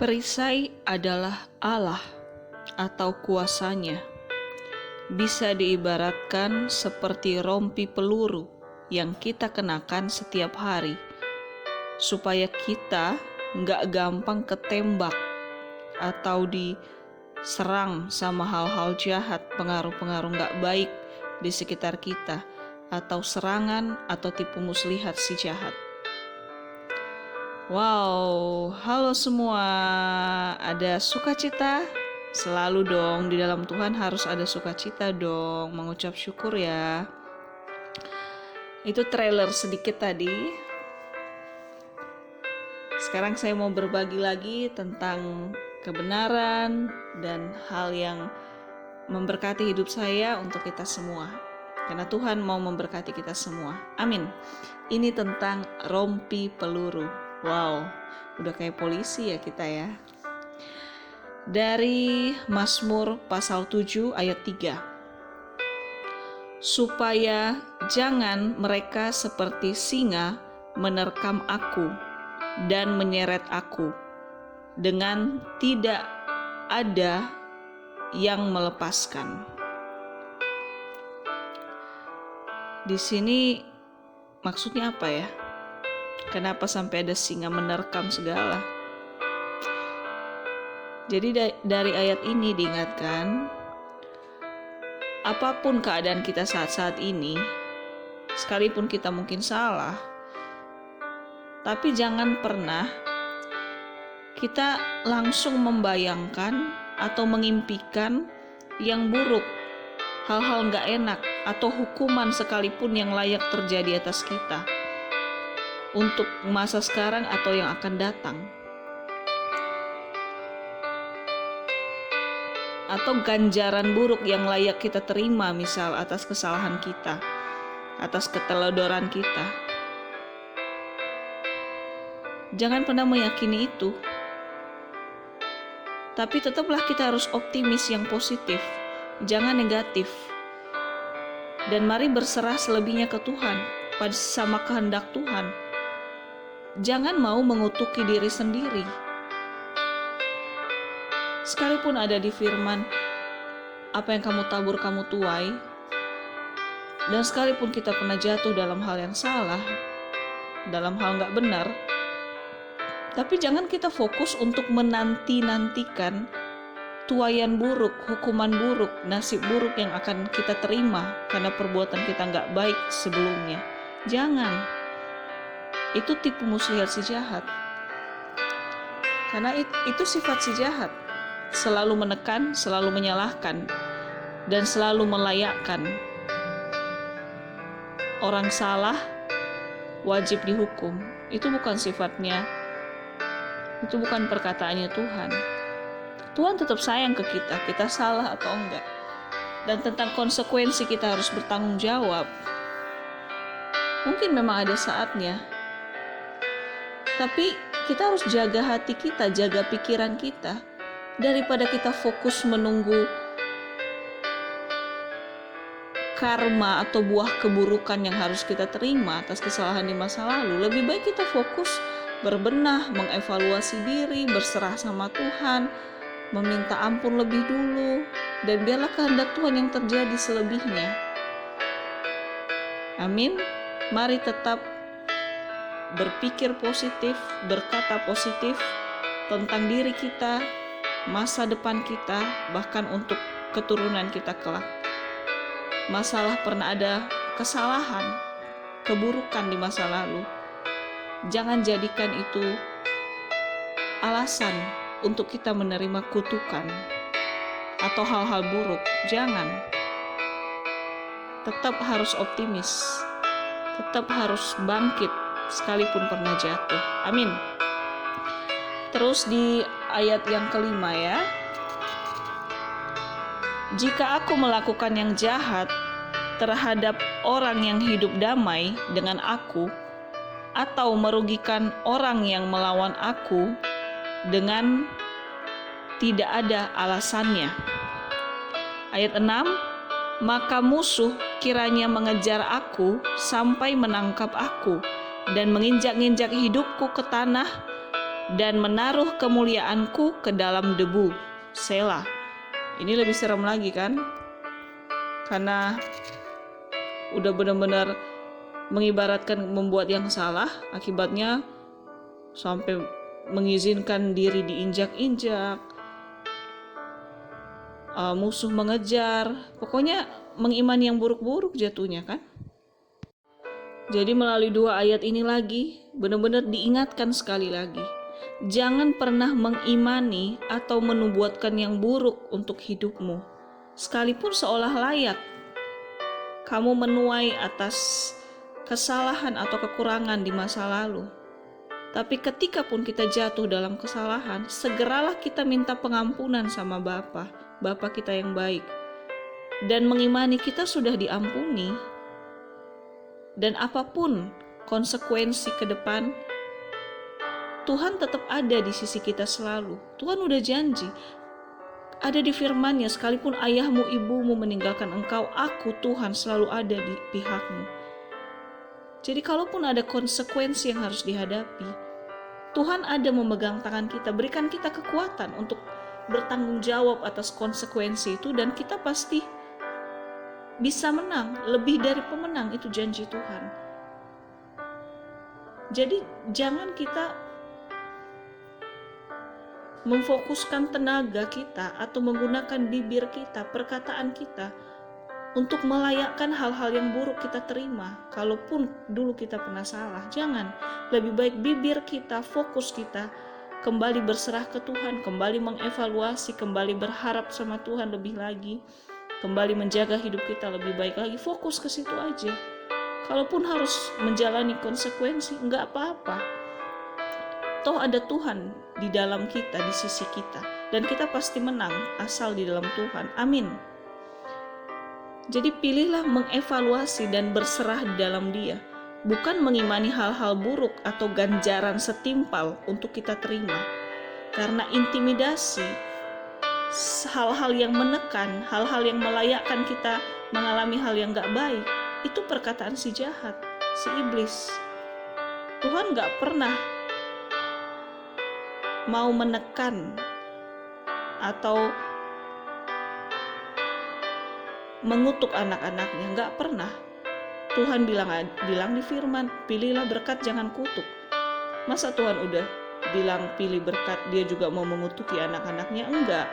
Perisai adalah Allah atau kuasanya. Bisa diibaratkan seperti rompi peluru yang kita kenakan setiap hari, supaya kita nggak gampang ketembak atau diserang sama hal-hal jahat, pengaruh-pengaruh nggak baik di sekitar kita, atau serangan atau tipu muslihat si jahat. Wow, halo semua. Ada sukacita? Selalu dong, di dalam Tuhan harus ada sukacita dong. Mengucap syukur ya. Itu trailer sedikit tadi. Sekarang saya mau berbagi lagi tentang kebenaran dan hal yang memberkati hidup saya untuk kita semua. Karena Tuhan mau memberkati kita semua. Amin. Ini tentang rompi peluru. Wow, udah kayak polisi ya kita ya. Dari Mazmur pasal 7 ayat 3. Supaya jangan mereka seperti singa menerkam aku dan menyeret aku, dengan tidak ada yang melepaskan. Di sini maksudnya apa ya? Kenapa sampai ada singa menerkam segala? Jadi dari ayat ini diingatkan, apapun keadaan kita saat-saat ini, sekalipun kita mungkin salah, tapi jangan pernah kita langsung membayangkan atau mengimpikan yang buruk, hal-hal gak enak, atau hukuman sekalipun yang layak terjadi atas kita untuk masa sekarang atau yang akan datang, atau ganjaran buruk yang layak kita terima, misal atas kesalahan kita, atas keteledoran kita. Jangan pernah meyakini itu, tapi tetaplah kita harus optimis yang positif, jangan negatif. Dan mari berserah selebihnya ke Tuhan, sama kehendak Tuhan. Jangan mau mengutuki diri sendiri. Sekalipun ada di firman, apa yang kamu tabur kamu tuai. Dan sekalipun kita pernah jatuh dalam hal yang salah, dalam hal gak benar, tapi jangan kita fokus untuk menanti-nantikan tuaian buruk, hukuman buruk, nasib buruk yang akan kita terima karena perbuatan kita gak baik sebelumnya. Jangan. Itu tipu muslihat si jahat. Karena itu sifat si jahat. Selalu menekan, selalu menyalahkan, dan selalu melayakkan. Orang salah wajib dihukum. Itu bukan sifatnya. Itu bukan perkataannya Tuhan. Tuhan tetap sayang ke kita salah atau enggak. Dan tentang konsekuensi kita harus bertanggung jawab. Mungkin memang ada saatnya. Tapi kita harus jaga hati kita, jaga pikiran kita, daripada kita fokus menunggu karma atau buah keburukan yang harus kita terima atas kesalahan di masa lalu. Lebih baik kita fokus berbenah, mengevaluasi diri, berserah sama Tuhan, meminta ampun lebih dulu, dan biarlah kehendak Tuhan yang terjadi selebihnya. Amin. Mari tetap berpikir positif, berkata positif tentang diri kita, masa depan kita, bahkan untuk keturunan kita kelak. Masalah pernah ada kesalahan, keburukan di masa lalu. Jangan jadikan itu alasan untuk kita menerima kutukan atau hal-hal buruk. Jangan. Tetap harus optimis, tetap harus bangkit sekalipun pernah jatuh. Amin. Terus di ayat yang kelima ya. Jika aku melakukan yang jahat terhadap orang yang hidup damai dengan aku, atau merugikan orang yang melawan aku dengan tidak ada alasannya. Ayat 6. Maka musuh kiranya mengejar aku sampai menangkap aku, dan menginjak-injak hidupku ke tanah dan menaruh kemuliaanku ke dalam debu. Selah. Ini lebih serem lagi kan? Karena udah benar-benar mengibaratkan membuat yang salah, akibatnya sampai mengizinkan diri diinjak-injak, musuh mengejar, pokoknya mengimani yang buruk-buruk jatuhnya kan. Jadi melalui 2 ayat ini lagi benar-benar diingatkan sekali lagi, jangan pernah mengimani atau menubuatkan yang buruk untuk hidupmu, sekalipun seolah layak kamu menuai atas kesalahan atau kekurangan di masa lalu. Tapi ketika pun kita jatuh dalam kesalahan, segeralah kita minta pengampunan sama Bapa kita yang baik, dan mengimani kita sudah diampuni. Dan apapun konsekuensi ke depan, Tuhan tetap ada di sisi kita selalu. Tuhan udah janji, ada di firman-Nya, sekalipun ayahmu ibumu meninggalkan engkau, aku Tuhan selalu ada di pihakmu. Jadi kalaupun ada konsekuensi yang harus dihadapi, Tuhan ada memegang tangan kita, berikan kita kekuatan untuk bertanggung jawab atas konsekuensi itu, dan kita pasti bisa menang, lebih dari pemenang, itu janji Tuhan. Jadi jangan kita memfokuskan tenaga kita atau menggunakan bibir kita, perkataan kita untuk melayakkan hal-hal yang buruk kita terima. Kalaupun dulu kita pernah salah, jangan. Lebih baik bibir kita, fokus kita kembali berserah ke Tuhan, kembali mengevaluasi, kembali berharap sama Tuhan lebih lagi, kembali menjaga hidup kita lebih baik lagi. Fokus ke situ aja. Kalaupun harus menjalani konsekuensi, enggak apa-apa. Toh ada Tuhan di dalam kita, di sisi kita, dan kita pasti menang asal di dalam Tuhan. Amin. Jadi pilihlah mengevaluasi dan berserah di dalam Dia, bukan mengimani hal-hal buruk atau ganjaran setimpal untuk kita terima. Karena intimidasi, hal-hal yang menekan, hal-hal yang melayakkan kita mengalami hal yang gak baik, itu perkataan si jahat, si iblis. Tuhan gak pernah mau menekan atau mengutuk anak-anaknya, nggak pernah. Tuhan bilang di firman, pilihlah berkat jangan kutuk. Masa Tuhan udah bilang pilih berkat, dia juga mau mengutuki anak-anaknya? Enggak.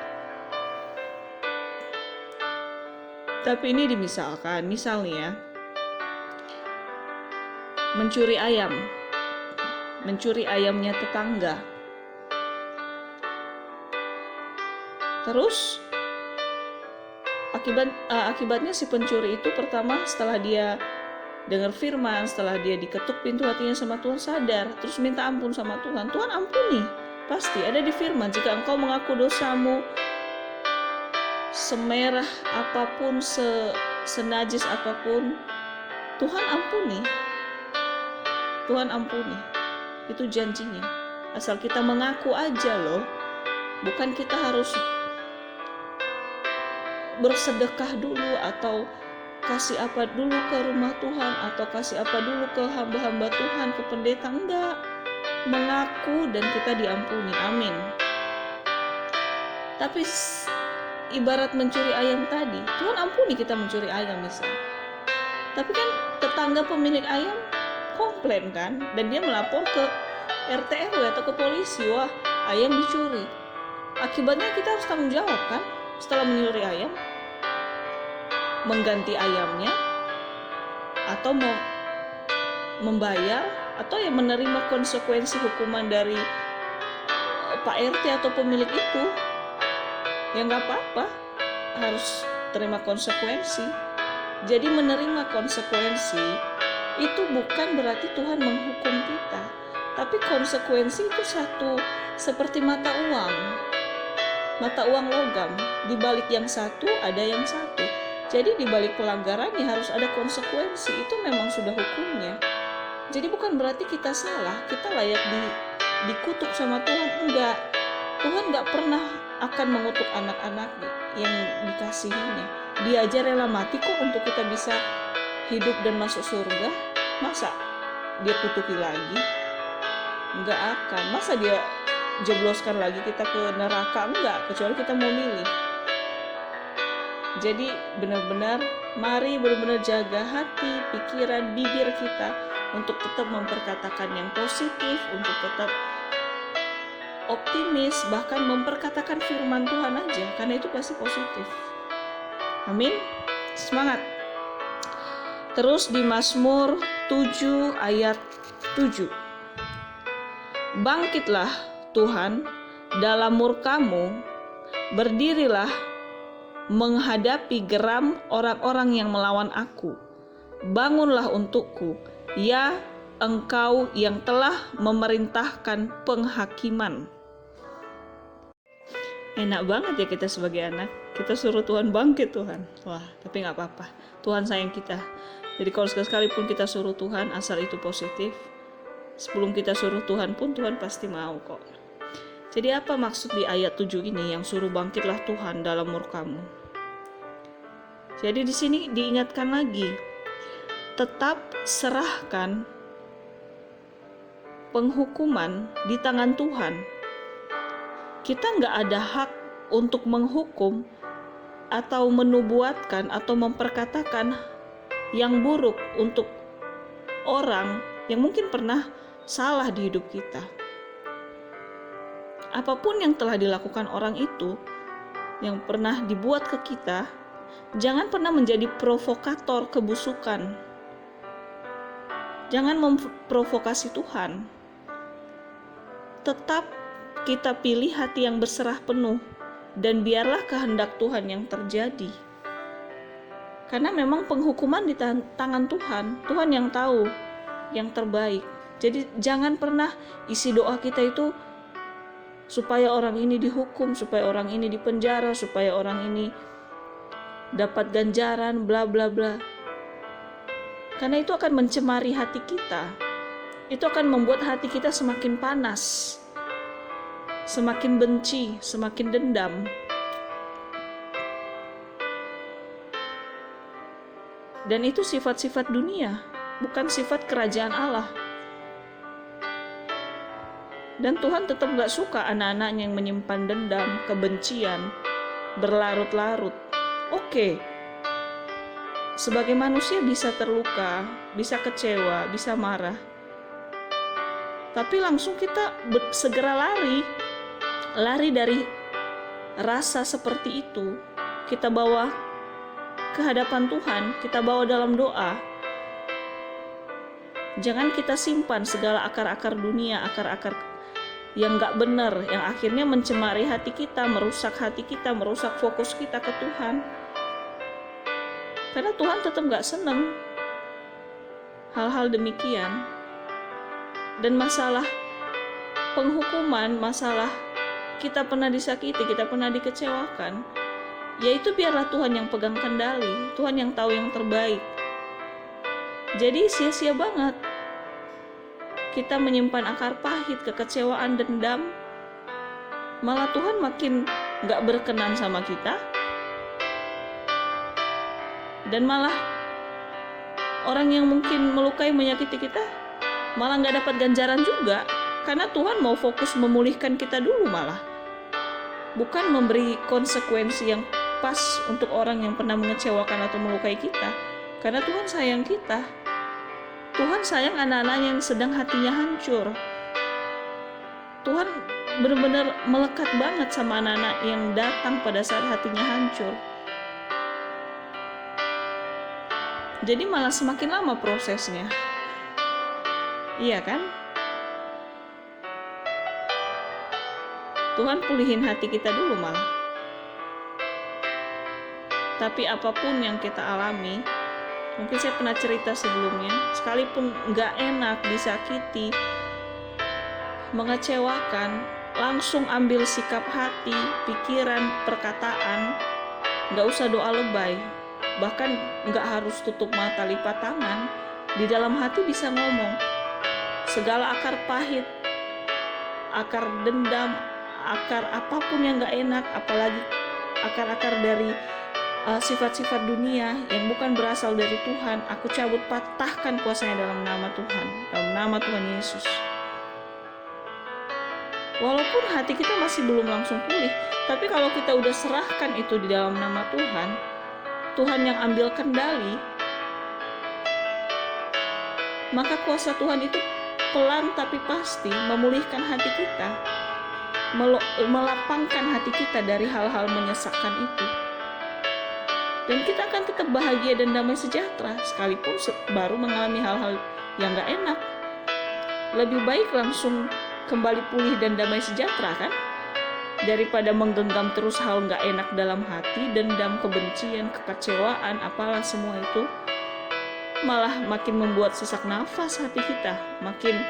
Tapi ini dimisalkan, misalnya mencuri ayamnya tetangga. Terus akibatnya si pencuri itu pertama setelah dia dengar firman, setelah dia diketuk pintu hatinya sama Tuhan, sadar, terus minta ampun sama Tuhan. Tuhan ampuni, pasti ada di firman, jika engkau mengaku dosamu semerah apapun, senajis apapun, Tuhan ampuni. Tuhan ampuni, itu janjinya. Asal kita mengaku aja loh, bukan kita harus bersedekah dulu atau kasih apa dulu ke rumah Tuhan atau kasih apa dulu ke hamba-hamba Tuhan, ke pendeta. Enggak, mengaku dan kita diampuni. Amin. Tapi ibarat mencuri ayam tadi, Tuhan ampuni kita mencuri ayam misalnya, tapi kan tetangga pemilik ayam komplain kan, dan dia melapor ke RT RW atau ke polisi, wah ayam dicuri. Akibatnya kita harus tanggung jawab kan, setelah mencuri ayam, mengganti ayamnya, atau membayar, atau ya menerima konsekuensi hukuman dari Pak RT atau pemilik itu. Ya nggak apa-apa, harus terima konsekuensi. Jadi menerima konsekuensi itu bukan berarti Tuhan menghukum kita, tapi konsekuensi itu seperti mata uang logam. Di balik yang satu ada yang satu. Jadi di balik pelanggarannya harus ada konsekuensi. Itu memang sudah hukumnya. Jadi bukan berarti kita salah, kita layak dikutuk sama Tuhan. Enggak. Tuhan enggak pernah akan mengutuk anak-anak yang dikasihinya. Dia aja rela mati kok untuk kita bisa hidup dan masuk surga. Masa dia kutuki lagi? Enggak akan. Masa dia jebloskan lagi kita ke neraka, enggak, kecuali kita mau milih. Jadi benar-benar mari benar-benar jaga hati, pikiran, bibir kita untuk tetap memperkatakan yang positif, untuk tetap optimis, bahkan memperkatakan firman Tuhan aja, karena itu pasti positif. Amin. Semangat. Terus di Mazmur 7 ayat 7. Bangkitlah Tuhan dalam murka-Mu, berdirilah menghadapi geram orang-orang yang melawan aku. Bangunlah untukku, ya Engkau yang telah memerintahkan penghakiman. Enak banget ya kita sebagai anak, kita suruh Tuhan bangkit Tuhan. Wah, tapi gak apa-apa, Tuhan sayang kita. Jadi kalau sekalipun kita suruh Tuhan, asal itu positif, sebelum kita suruh Tuhan pun Tuhan pasti mau kok. Jadi apa maksud di ayat 7 ini yang suruh bangkitlah Tuhan dalam murka-Mu? Jadi di sini diingatkan lagi, tetap serahkan penghukuman di tangan Tuhan. Kita nggak ada hak untuk menghukum atau menubuatkan atau memperkatakan yang buruk untuk orang yang mungkin pernah salah di hidup kita. Apapun yang telah dilakukan orang itu, yang pernah dibuat ke kita, jangan pernah menjadi provokator kebusukan. Jangan memprovokasi Tuhan. Tetap kita pilih hati yang berserah penuh, dan biarlah kehendak Tuhan yang terjadi. Karena memang penghukuman di tangan Tuhan. Tuhan yang tahu yang terbaik. Jadi jangan pernah isi doa kita itu supaya orang ini dihukum, supaya orang ini dipenjara, supaya orang ini dapat ganjaran, bla bla bla. Karena itu akan mencemari hati kita. Itu akan membuat hati kita semakin panas, semakin benci, semakin dendam. Dan itu sifat-sifat dunia, bukan sifat kerajaan Allah. Dan Tuhan tetap gak suka anak-anaknya yang menyimpan dendam, kebencian, berlarut-larut. Oke, sebagai manusia bisa terluka, bisa kecewa, bisa marah. Tapi langsung kita segera lari dari rasa seperti itu. Kita bawa ke hadapan Tuhan, kita bawa dalam doa. Jangan kita simpan segala akar-akar dunia, akar-akar yang gak benar, yang akhirnya mencemari hati kita, merusak hati kita, merusak fokus kita ke Tuhan. Karena Tuhan tetap gak senang hal-hal demikian. Dan masalah penghukuman, masalah kita pernah disakiti, kita pernah dikecewakan, yaitu biarlah Tuhan yang pegang kendali, Tuhan yang tahu yang terbaik. Jadi sia-sia banget kita menyimpan akar pahit, kekecewaan, dendam. Malah Tuhan makin gak berkenan sama kita. Dan malah orang yang mungkin melukai, menyakiti kita malah gak dapat ganjaran juga. Karena Tuhan mau fokus memulihkan kita dulu malah. Bukan memberi konsekuensi yang pas untuk orang yang pernah mengecewakan atau melukai kita. Karena Tuhan sayang kita. Tuhan sayang anak-anak yang sedang hatinya hancur. Tuhan benar-benar melekat banget sama anak-anak yang datang pada saat hatinya hancur. Jadi malah semakin lama prosesnya. Iya kan? Tuhan pulihin hati kita dulu malah. Tapi apapun yang kita alami, mungkin saya pernah cerita sebelumnya, sekalipun gak enak, disakiti, mengecewakan, langsung ambil sikap hati, pikiran, perkataan, gak usah doa lebay, bahkan gak harus tutup mata, lipat tangan, di dalam hati bisa ngomong, segala akar pahit, akar dendam, akar apapun yang gak enak, apalagi akar-akar dari sifat-sifat dunia yang bukan berasal dari Tuhan, aku cabut, patahkan kuasanya dalam nama Tuhan, dalam nama Tuhan Yesus. Walaupun hati kita masih belum langsung pulih, tapi kalau kita udah serahkan itu di dalam nama Tuhan, Tuhan yang ambil kendali, maka kuasa Tuhan itu pelan tapi pasti memulihkan hati kita, melapangkan hati kita dari hal-hal menyesakkan itu. Dan kita akan tetap bahagia dan damai sejahtera, sekalipun baru mengalami hal-hal yang gak enak. Lebih baik langsung kembali pulih dan damai sejahtera kan, daripada menggenggam terus hal gak enak dalam hati, dendam, kebencian, kekecewaan, apalah semua itu malah makin membuat sesak nafas hati kita, makin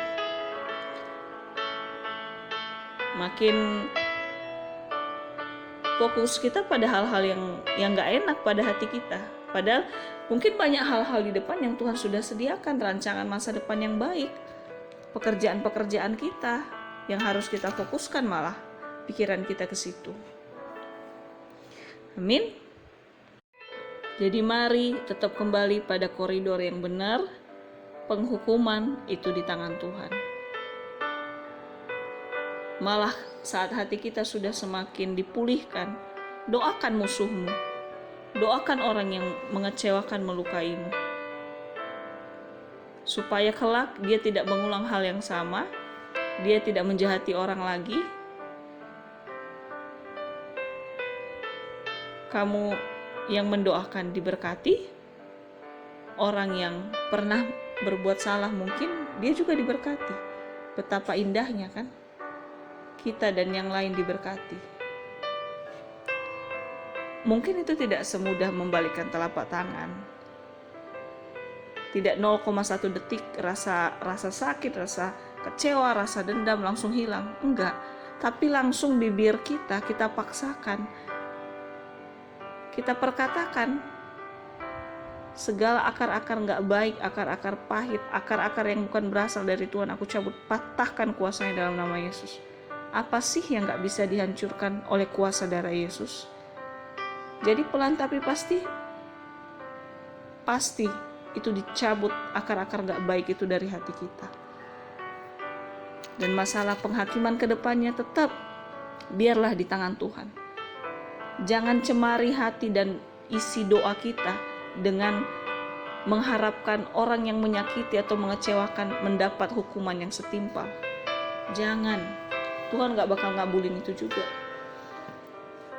fokus kita pada hal-hal yang gak enak pada hati kita. Padahal mungkin banyak hal-hal di depan yang Tuhan sudah sediakan, rancangan masa depan yang baik, pekerjaan-pekerjaan kita yang harus kita fokuskan, malah pikiran kita ke situ. Amin. Jadi mari tetap kembali pada koridor yang benar. Penghukuman itu di tangan Tuhan. Malah saat hati kita sudah semakin dipulihkan, doakan musuhmu, doakan orang yang mengecewakan, melukaimu, supaya kelak dia tidak mengulang hal yang sama, dia tidak menjahati orang lagi. Kamu yang mendoakan diberkati, orang yang pernah berbuat salah mungkin dia juga diberkati. Betapa indahnya kan, kita dan yang lain diberkati. Mungkin itu tidak semudah membalikkan telapak tangan. Tidak 0,1 detik rasa sakit, rasa kecewa, rasa dendam langsung hilang. Enggak, tapi langsung bibir kita paksakan. Kita perkatakan segala akar-akar gak baik, akar-akar pahit, akar-akar yang bukan berasal dari Tuhan, aku cabut, patahkan kuasanya dalam nama Yesus. Apa sih yang gak bisa dihancurkan oleh kuasa darah Yesus? Jadi pelan tapi pasti itu dicabut akar-akar gak baik itu dari hati kita. Dan masalah penghakiman ke depannya tetap biarlah di tangan Tuhan. Jangan cemari hati dan isi doa kita dengan mengharapkan orang yang menyakiti atau mengecewakan mendapat hukuman yang setimpal. Jangan. Tuhan gak bakal ngabulin itu juga.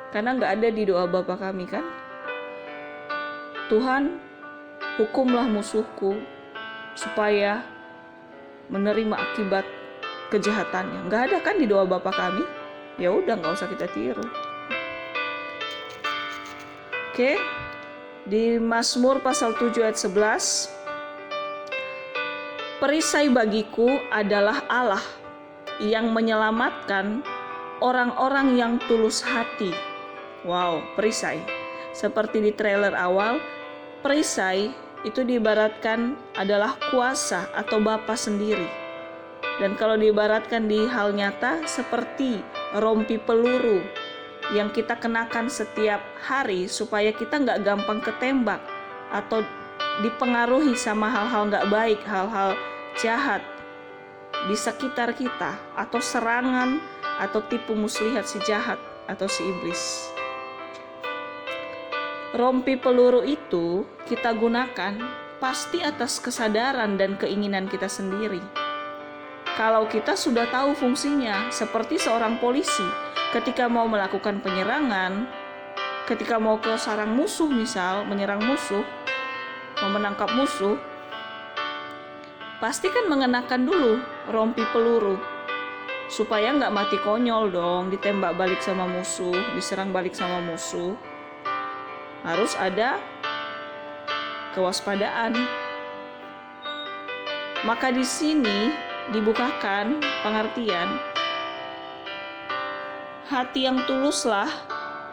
Karena gak ada di doa Bapa kami kan. Tuhan, hukumlah musuhku supaya menerima akibat kejahatannya. Gak ada kan di doa Bapa kami. Ya udah, gak usah kita tiru. Oke. Di Mazmur pasal 7 ayat 11, perisai bagiku adalah Allah yang menyelamatkan orang-orang yang tulus hati. Wow, perisai. Seperti di trailer awal, perisai itu diibaratkan adalah kuasa atau Bapa sendiri. Dan kalau diibaratkan di hal nyata seperti rompi peluru yang kita kenakan setiap hari supaya kita gak gampang ketembak atau dipengaruhi sama hal-hal gak baik, hal-hal jahat di sekitar kita, atau serangan atau tipu muslihat si jahat atau si iblis. Rompi peluru itu kita gunakan pasti atas kesadaran dan keinginan kita sendiri. Kalau kita sudah tahu fungsinya, seperti seorang polisi ketika mau melakukan penyerangan, ketika mau ke sarang musuh, misal menyerang musuh, mau menangkap musuh, pasti kan mengenakan dulu rompi peluru supaya nggak mati konyol dong, ditembak balik sama musuh, diserang balik sama musuh. Harus ada kewaspadaan. Maka di sini dibukakan pengertian hati yang tuluslah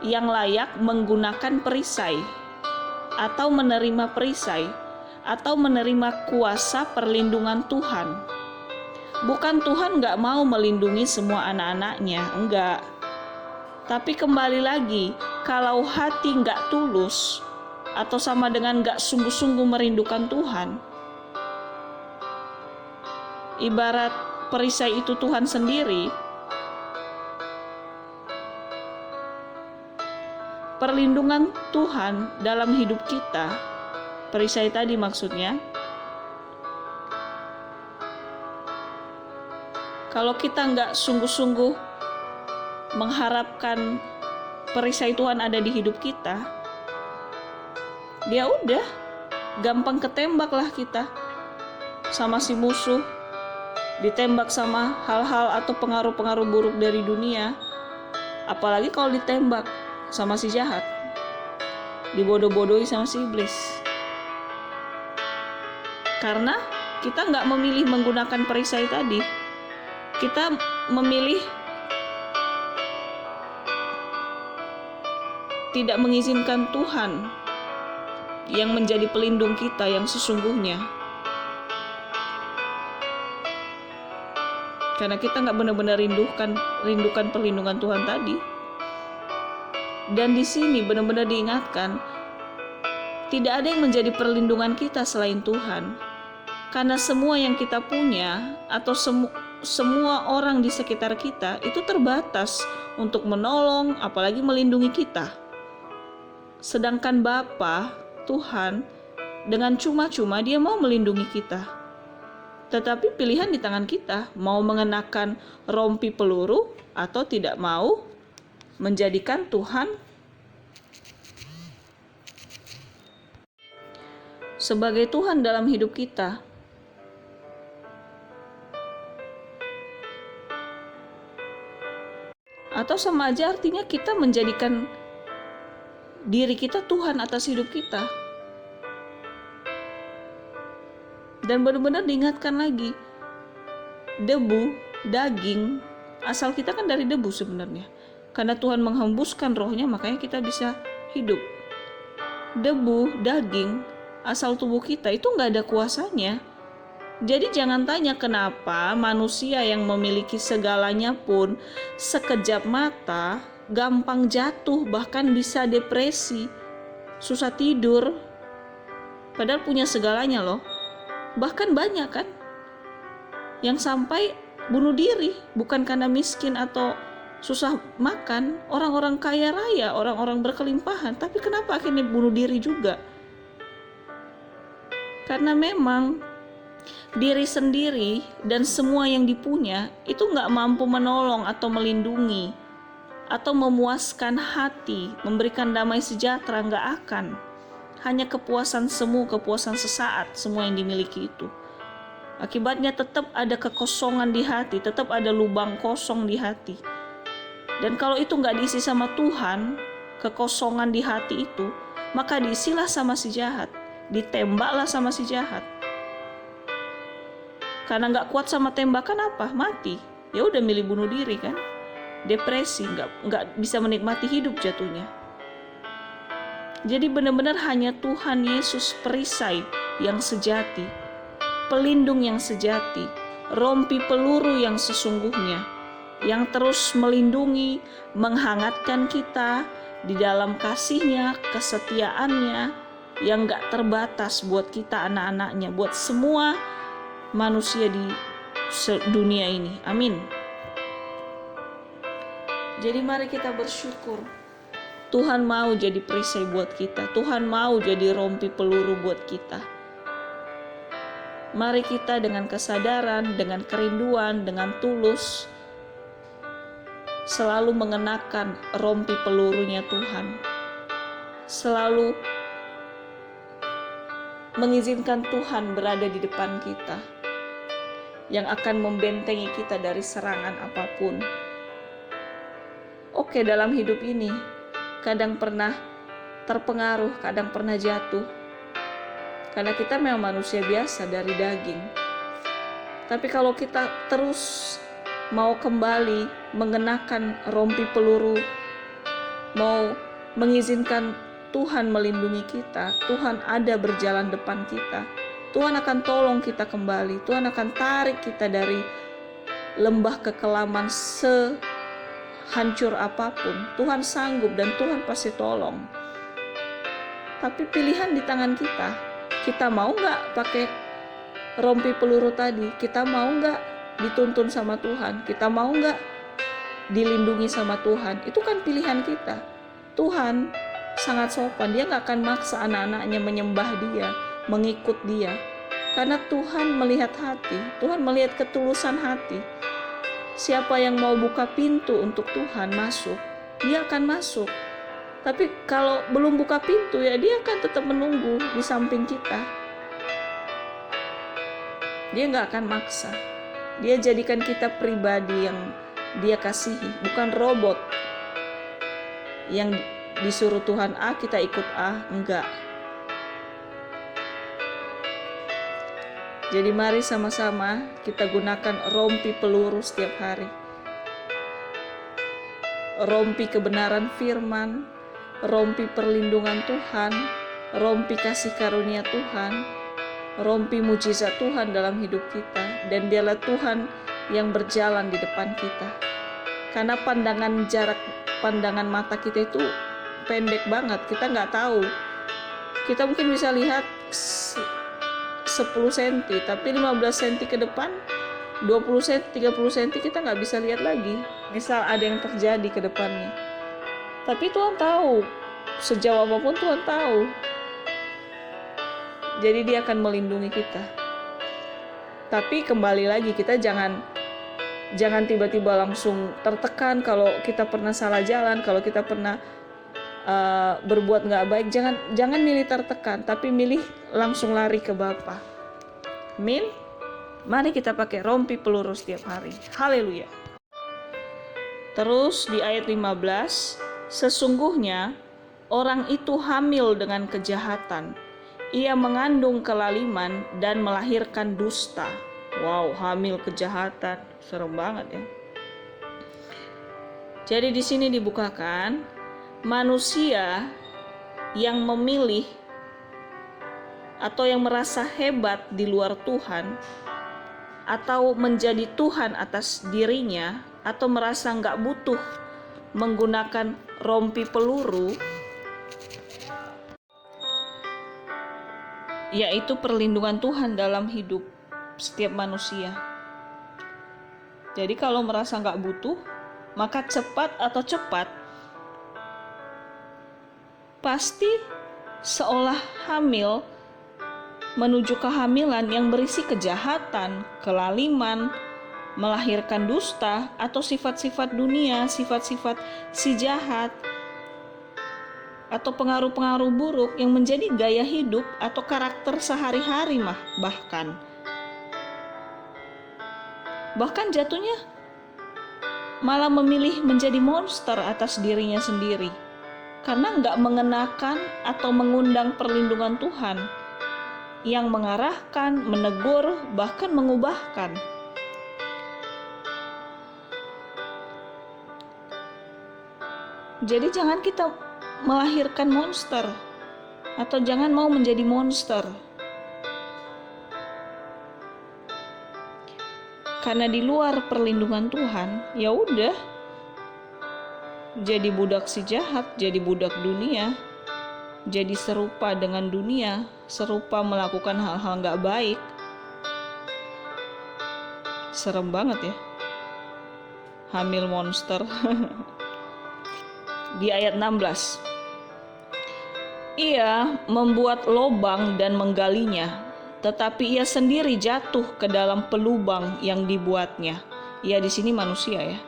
yang layak menggunakan perisai atau menerima perisai atau menerima kuasa perlindungan Tuhan. Bukan Tuhan gak mau melindungi semua anak-anaknya, enggak. Tapi kembali lagi, kalau hati gak tulus atau sama dengan gak sungguh-sungguh merindukan Tuhan, ibarat perisai itu Tuhan sendiri, perlindungan Tuhan dalam hidup kita, perisai tadi maksudnya, kalau kita nggak sungguh-sungguh mengharapkan perisai Tuhan ada di hidup kita, ya udah, gampang ketembak lah kita sama si musuh, ditembak sama hal-hal atau pengaruh-pengaruh buruk dari dunia. Apalagi kalau ditembak sama si jahat, dibodoh-bodohi sama si iblis. Karena kita nggak memilih menggunakan perisai tadi, kita memilih tidak mengizinkan Tuhan yang menjadi pelindung kita yang sesungguhnya. Karena kita nggak benar-benar rindukan perlindungan Tuhan tadi. Dan di sini benar-benar diingatkan, tidak ada yang menjadi perlindungan kita selain Tuhan. Karena semua yang kita punya atau semua orang di sekitar kita itu terbatas untuk menolong, apalagi melindungi kita. Sedangkan Bapa, Tuhan, dengan cuma-cuma Dia mau melindungi kita. Tetapi pilihan di tangan kita, mau mengenakan rompi peluru atau tidak mau menjadikan Tuhan sebagai Tuhan dalam hidup kita. Atau sama aja artinya kita menjadikan diri kita Tuhan atas hidup kita. Dan benar-benar diingatkan lagi, debu, daging, asal kita kan dari debu sebenarnya. Karena Tuhan menghembuskan rohnya, makanya kita bisa hidup. Debu, daging, asal tubuh kita itu nggak ada kuasanya. Jadi jangan tanya kenapa manusia yang memiliki segalanya pun sekejap mata gampang jatuh, bahkan bisa depresi, susah tidur. Padahal punya segalanya loh. Bahkan banyak kan yang sampai bunuh diri, bukan karena miskin atau susah makan. Orang-orang kaya raya, orang-orang berkelimpahan, tapi kenapa akhirnya bunuh diri juga? Karena memang diri sendiri dan semua yang dipunya itu gak mampu menolong atau melindungi atau memuaskan hati, memberikan damai sejahtera, gak akan. Hanya kepuasan semu, kepuasan sesaat semua yang dimiliki itu. Akibatnya tetap ada kekosongan di hati, tetap ada lubang kosong di hati. Dan kalau itu gak diisi sama Tuhan, kekosongan di hati itu, maka diisilah sama si jahat, ditembaklah sama si jahat. Karena gak kuat sama tembakan apa? Mati. Ya udah milih bunuh diri kan? Depresi, gak bisa menikmati hidup jatuhnya. Jadi benar-benar hanya Tuhan Yesus perisai yang sejati, pelindung yang sejati, rompi peluru yang sesungguhnya, yang terus melindungi, menghangatkan kita di dalam kasih-Nya, kesetiaannya yang gak terbatas buat kita anak-anaknya, buat semua manusia di dunia ini. Amin. Jadi mari kita bersyukur. Tuhan mau jadi perisai buat kita. Tuhan mau jadi rompi peluru buat kita. Mari kita dengan kesadaran, dengan kerinduan, dengan tulus selalu mengenakan rompi pelurunya Tuhan. Selalu mengizinkan Tuhan berada di depan kita, yang akan membentengi kita dari serangan apapun. Oke, dalam hidup ini kadang pernah terpengaruh, kadang pernah jatuh. Karena kita memang manusia biasa dari daging. Tapi kalau kita terus mau kembali mengenakan rompi peluru, mau mengizinkan Tuhan melindungi kita, Tuhan ada berjalan depan kita, Tuhan akan tolong kita kembali. Tuhan akan tarik kita dari lembah kekelaman hancur apapun. Tuhan sanggup dan Tuhan pasti tolong. Tapi pilihan di tangan kita. Kita mau gak pakai rompi peluru tadi? Kita mau gak dituntun sama Tuhan? Kita mau gak dilindungi sama Tuhan? Itu kan pilihan kita. Tuhan sangat sopan. Dia nggak akan maksa anak-anaknya menyembah dia, mengikut dia. Karena Tuhan melihat hati, Tuhan melihat ketulusan hati. Siapa yang mau buka pintu untuk Tuhan masuk, dia akan masuk. Tapi kalau belum buka pintu, ya dia akan tetap menunggu di samping kita. Dia nggak akan maksa. Dia jadikan kita pribadi yang dia kasihi, bukan robot yang disuruh Tuhan A, kita ikut A, enggak. Jadi mari sama-sama kita gunakan rompi peluru setiap hari. Rompi kebenaran firman, rompi perlindungan Tuhan, rompi kasih karunia Tuhan, rompi mujizat Tuhan dalam hidup kita. Dan dialah Tuhan yang berjalan di depan kita. Karena pandangan mata kita itu pendek banget, kita nggak tahu. Kita mungkin bisa lihat 10 cm, tapi 15 cm ke depan, 20 cm, 30 cm kita nggak bisa lihat lagi. Misal ada yang terjadi ke depannya. Tapi Tuhan tahu, sejauh apapun Tuhan tahu. Jadi dia akan melindungi kita. Tapi kembali lagi, kita jangan tiba-tiba langsung tertekan kalau kita pernah salah jalan, kalau kita pernah berbuat nggak baik. Jangan milih tertekan, tapi milih langsung lari ke Bapa. Amin. Mari kita pakai rompi peluru setiap hari. Haleluya. Terus di ayat 15, sesungguhnya orang itu hamil dengan kejahatan. Ia mengandung kelaliman dan melahirkan dusta. Wow, hamil kejahatan. Serem banget ya. Jadi di sini dibukakan, manusia yang memilih atau yang merasa hebat di luar Tuhan, atau menjadi Tuhan atas dirinya, atau merasa nggak butuh menggunakan rompi peluru, yaitu perlindungan Tuhan dalam hidup setiap manusia. Jadi kalau merasa nggak butuh, maka cepat pasti seolah hamil menuju kehamilan yang berisi kejahatan, kelaliman, melahirkan dusta, atau sifat-sifat dunia, sifat-sifat si jahat, atau pengaruh-pengaruh buruk yang menjadi gaya hidup atau karakter sehari-hari bahkan jatuhnya malah memilih menjadi monster atas dirinya sendiri karena nggak mengenakan atau mengundang perlindungan Tuhan yang mengarahkan, menegur, bahkan mengubahkan. Jadi jangan kita melahirkan monster atau jangan mau menjadi monster. Karena di luar perlindungan Tuhan, ya udah jadi budak si jahat, jadi budak dunia, jadi serupa dengan dunia, serupa melakukan hal-hal nggak baik. Serem banget ya, hamil monster. Di ayat 16, ia membuat lobang dan menggalinya, tetapi ia sendiri jatuh ke dalam pelubang yang dibuatnya. Ia di sini manusia ya.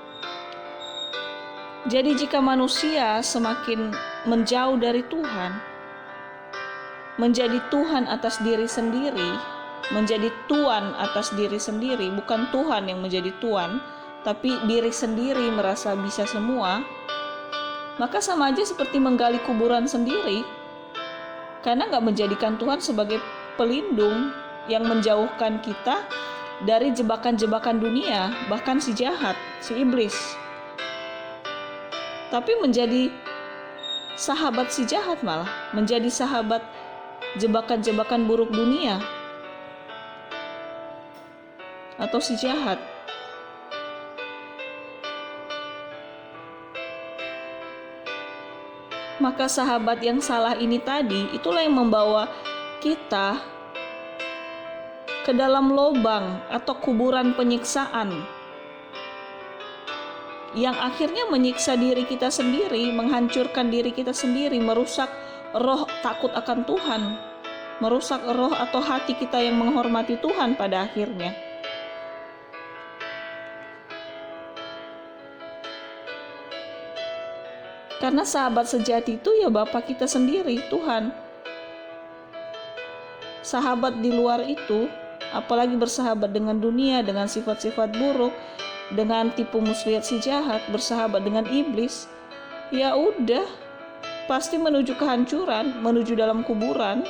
Jadi jika manusia semakin menjauh dari Tuhan, menjadi Tuhan atas diri sendiri, menjadi tuan atas diri sendiri, bukan Tuhan yang menjadi tuan, tapi diri sendiri merasa bisa semua, maka sama aja seperti menggali kuburan sendiri, karena gak menjadikan Tuhan sebagai pelindung yang menjauhkan kita dari jebakan-jebakan dunia, bahkan si jahat, si iblis. Tapi menjadi sahabat si jahat, malah menjadi sahabat jebakan-jebakan buruk dunia atau si jahat. Maka sahabat yang salah ini tadi, itulah yang membawa kita ke dalam lubang atau kuburan penyiksaan yang akhirnya menyiksa diri kita sendiri, menghancurkan diri kita sendiri, merusak roh takut akan Tuhan, merusak roh atau hati kita yang menghormati Tuhan pada akhirnya. Karena sahabat sejati itu ya Bapa kita sendiri, Tuhan. Sahabat di luar itu, apalagi bersahabat dengan dunia, dengan sifat-sifat buruk, dengan tipu muslihat si jahat, bersahabat dengan iblis, ya udah, pasti menuju kehancuran, menuju dalam kuburan.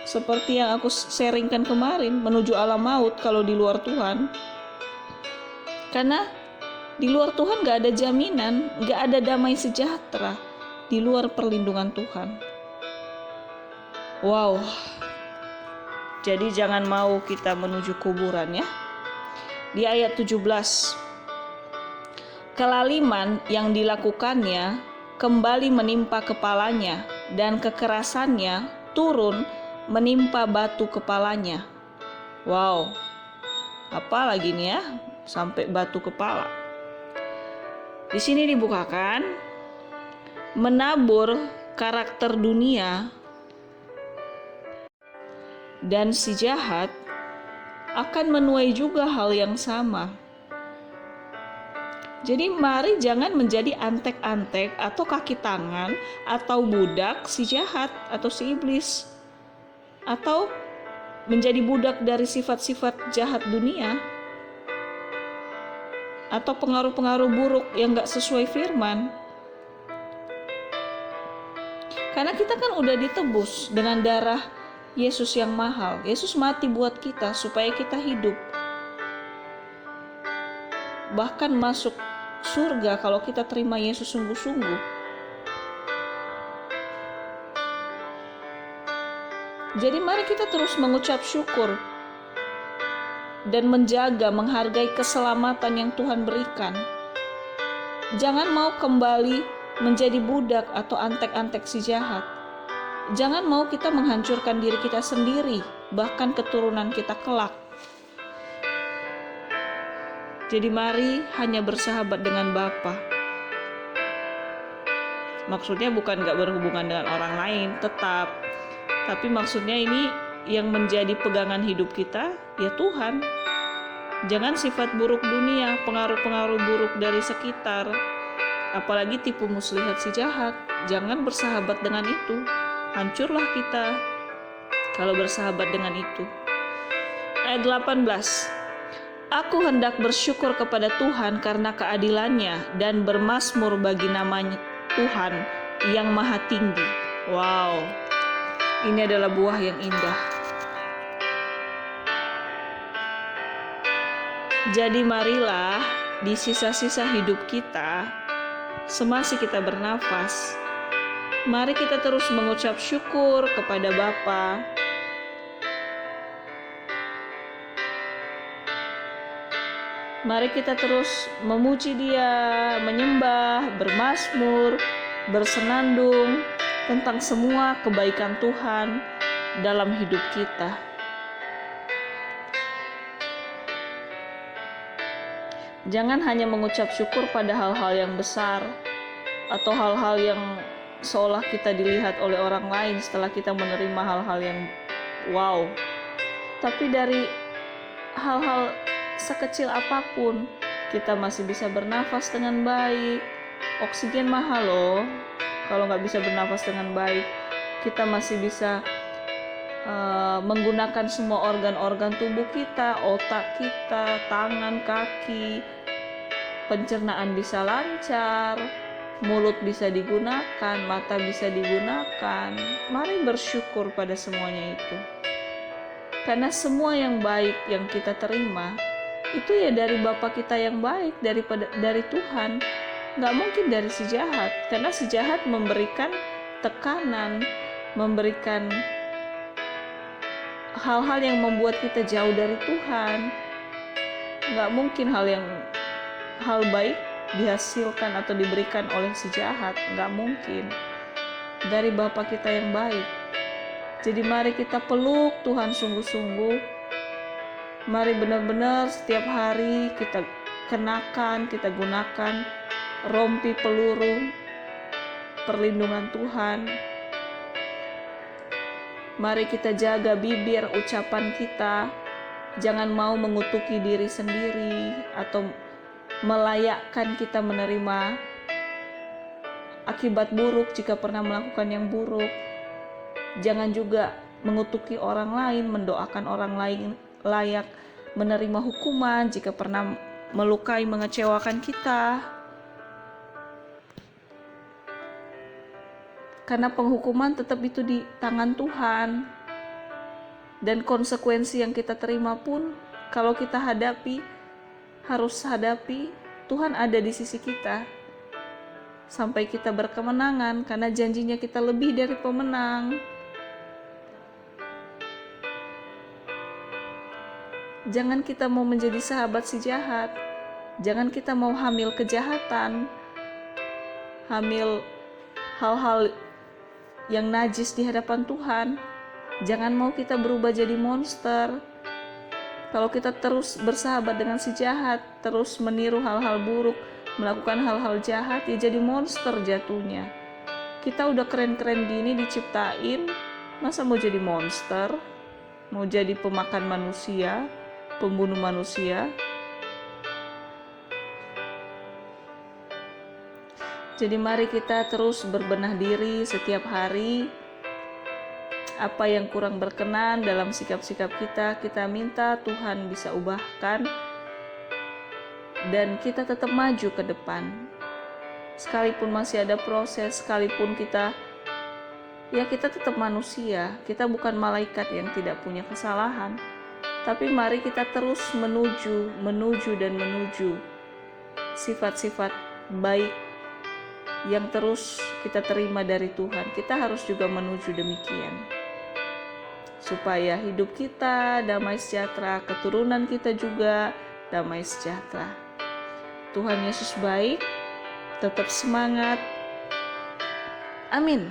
Seperti yang aku sharingkan kemarin, menuju alam maut kalau di luar Tuhan. Karena di luar Tuhan gak ada jaminan, gak ada damai sejahtera di luar perlindungan Tuhan. Wow. Jadi jangan mau kita menuju kuburan ya. Di ayat 17. Kelaliman yang dilakukannya kembali menimpa kepalanya, dan kekerasannya turun menimpa batu kepalanya. Wow. Apa lagi nih ya? Sampai batu kepala. Di sini dibukakan, menabur karakter dunia dan si jahat akan menuai juga hal yang sama. Jadi mari jangan menjadi antek-antek atau kaki tangan atau budak si jahat atau si iblis, atau menjadi budak dari sifat-sifat jahat dunia, atau pengaruh-pengaruh buruk yang gak sesuai firman. Karena kita kan udah ditebus dengan darah Yesus yang mahal. Yesus mati buat kita supaya kita hidup. Bahkan masuk surga kalau kita terima Yesus sungguh-sungguh. Jadi mari kita terus mengucap syukur dan menjaga, menghargai keselamatan yang Tuhan berikan. Jangan mau kembali menjadi budak atau antek-antek si jahat. Jangan mau kita menghancurkan diri kita sendiri, bahkan keturunan kita kelak. Jadi mari hanya bersahabat dengan Bapa. Maksudnya bukan gak berhubungan dengan orang lain, tetap. Tapi maksudnya ini yang menjadi pegangan hidup kita, ya Tuhan. Jangan sifat buruk dunia, pengaruh-pengaruh buruk dari sekitar, apalagi tipu muslihat si jahat. Jangan bersahabat dengan itu. Hancurlah kita kalau bersahabat dengan itu. Ayat 18. Aku hendak bersyukur kepada Tuhan karena keadilannya dan bermazmur bagi namanya Tuhan yang maha tinggi. Wow, ini adalah buah yang indah. Jadi marilah di sisa-sisa hidup kita, semasih kita bernafas, mari kita terus mengucap syukur kepada Bapa. Mari kita terus memuji Dia, menyembah, bermazmur, bersenandung tentang semua kebaikan Tuhan dalam hidup kita. Jangan hanya mengucap syukur pada hal-hal yang besar atau hal-hal yang seolah kita dilihat oleh orang lain setelah kita menerima hal-hal yang wow. Tapi dari hal-hal sekecil apapun, kita masih bisa bernafas dengan baik. Oksigen mahal loh. Kalau nggak bisa bernafas dengan baik, kita masih bisa menggunakan semua organ-organ tubuh kita, otak kita, tangan, kaki, pencernaan bisa lancar, mulut bisa digunakan, mata bisa digunakan. Mari bersyukur pada semuanya itu. Karena semua yang baik yang kita terima, itu ya dari Bapa kita yang baik, dari Tuhan. Nggak mungkin dari si jahat, karena si jahat memberikan tekanan, memberikan hal-hal yang membuat kita jauh dari Tuhan. Nggak mungkin hal baik dihasilkan atau diberikan oleh si jahat, nggak mungkin. Dari Bapa kita yang baik. Jadi mari kita peluk Tuhan sungguh-sungguh. Mari benar-benar setiap hari kita kenakan, kita gunakan rompi peluru perlindungan Tuhan. Mari kita jaga bibir ucapan kita, jangan mau mengutuki diri sendiri atau melayakkan kita menerima akibat buruk jika pernah melakukan yang buruk. Jangan juga mengutuki orang lain, mendoakan orang lain layak menerima hukuman jika pernah melukai, mengecewakan kita. Karena penghukuman tetap itu di tangan Tuhan. Dan konsekuensi yang kita terima pun kalau kita harus hadapi, Tuhan ada di sisi kita. Sampai kita berkemenangan karena janjinya kita lebih dari pemenang. Jangan kita mau menjadi sahabat si jahat. Jangan kita mau hamil kejahatan. Hamil hal-hal yang najis di hadapan Tuhan. Jangan mau kita berubah jadi monster. Kalau kita terus bersahabat dengan si jahat, terus meniru hal-hal buruk, melakukan hal-hal jahat, ya jadi monster jatuhnya. Kita udah keren-keren gini diciptain, masa mau jadi monster? Mau jadi pemakan manusia, pembunuh manusia? Jadi mari kita terus berbenah diri setiap hari. Apa yang kurang berkenan dalam sikap-sikap kita minta Tuhan bisa ubahkan. Dan kita tetap maju ke depan. Sekalipun masih ada proses, sekalipun kita tetap manusia. Kita bukan malaikat yang tidak punya kesalahan. Tapi mari kita terus menuju sifat-sifat baik yang terus kita terima dari Tuhan. Kita harus juga menuju demikian, supaya hidup kita damai sejahtera, keturunan kita juga damai sejahtera. Tuhan Yesus baik, tetap semangat. Amin.